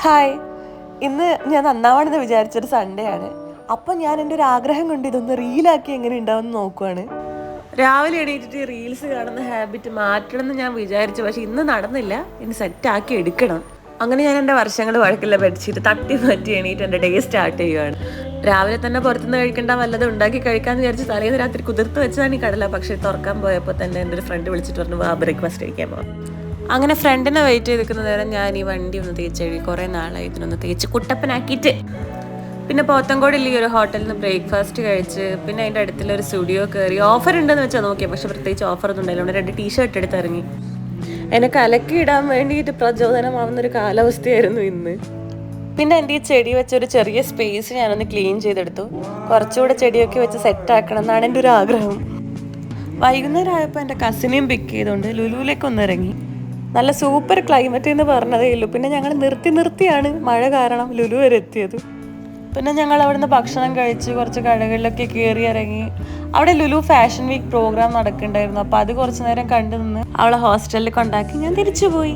Hi, ഇന്ന് ഞാൻ നന്നാവണമെന്ന് വിചാരിച്ചൊരു Sunday ആണ്. അപ്പം ഞാൻ എൻ്റെ ഒരു ആഗ്രഹം കൊണ്ട് ഇതൊന്ന് റീലാക്കി എങ്ങനെ ഉണ്ടാവുമെന്ന് നോക്കുവാണ്. രാവിലെ എണീറ്റിട്ട് റീൽസ് കാണുന്ന ഹാബിറ്റ് മാറ്റണം എന്ന് ഞാൻ വിചാരിച്ചു, പക്ഷെ ഇന്ന് നടന്നില്ല. ഇനി സെറ്റാക്കി എടുക്കണം. അങ്ങനെ ഞാൻ എൻ്റെ വർഷങ്ങൾ വഴക്കില്ല ബെഡ്ഷീറ്റ് തട്ടി മാറ്റി എണീറ്റ് എൻ്റെ ഡേ സ്റ്റാർട്ട് ചെയ്യുവാണ്. രാവിലെ തന്നെ പുറത്തുനിന്ന് കഴിക്കേണ്ട വല്ലതും ഉണ്ടാക്കി കഴിക്കാമെന്ന് വിചാരിച്ച് തലേന്ന് രാത്രി കുതിർത്ത് വെച്ചതാണ് ഈ കടല. പക്ഷേ തുറക്കാൻ പോയപ്പോൾ തന്നെ എൻ്റെ ഒരു ഫ്രണ്ട് വിളിച്ചിട്ട് പറഞ്ഞു, വാ ബ്രേക്ക്ഫാസ്റ്റ് കഴിക്കാൻ പോകാം. അങ്ങനെ ഫ്രണ്ടിനെ വെയിറ്റ് ചെയ്ത് നിൽക്കുന്ന നേരം ഞാൻ ഈ വണ്ടി ഒന്ന് തേച്ചെഴുതി കുറേ നാളായി ഇതിനൊന്ന് തേച്ച് കുട്ടപ്പനാക്കിയിട്ട് പിന്നെ പോത്തങ്കോടിൽ ഈ ഒരു ഹോട്ടലിൽ നിന്ന് ബ്രേക്ക്ഫാസ്റ്റ് കഴിച്ച് പിന്നെ അതിൻ്റെ അടുത്തുള്ളൊരു സ്റ്റുഡിയോ കയറി. ഓഫർ ഉണ്ടെന്ന് വെച്ചാൽ നോക്കിയാൽ, പക്ഷെ പ്രത്യേകിച്ച് ഓഫറൊന്നും ഉണ്ടായില്ല. 2 ടീഷർട്ട് എടുത്ത് ഇറങ്ങി. എന്നെ കലക്കി ഇടാൻ വേണ്ടിയിട്ട് പ്രചോദനമാവുന്നൊരു കാലാവസ്ഥയായിരുന്നു ഇന്ന്. പിന്നെ എൻ്റെ ഈ ചെടി വെച്ചൊരു ചെറിയ സ്പേസ് ഞാനൊന്ന് ക്ലീൻ ചെയ്തെടുത്തു. കുറച്ചുകൂടെ ചെടിയൊക്കെ വെച്ച് സെറ്റാക്കണം എന്നാണ് എൻ്റെ ഒരു ആഗ്രഹം. വൈകുന്നേരം ആയപ്പോൾ എൻ്റെ കസിനെയും പിക്ക് ചെയ്തുകൊണ്ട് ലുലുവിലേക്ക് ഒന്ന് ഇറങ്ങി. നല്ല സൂപ്പർ ക്ലൈമറ്റ് എന്ന് പറഞ്ഞതേ ഉള്ളൂ. പിന്നെ ഞങ്ങൾ നിർത്തിയാണ് മഴ കാരണം ലുലു വരെ എത്തിയത്. പിന്നെ ഞങ്ങൾ അവിടുന്ന് ഭക്ഷണം കഴിച്ച് കുറച്ച് കടകളിലൊക്കെ കയറി ഇറങ്ങി. അവിടെ ലുലു ഫാഷൻ വീക്ക് പ്രോഗ്രാം നടക്കുന്നുണ്ടായിരുന്നു. അപ്പോൾ അത് കുറച്ച് നേരം കണ്ടു നിന്ന് അവളെ ഹോസ്റ്റലിൽ കൊണ്ടാക്കി ഞാൻ തിരിച്ചു പോയി.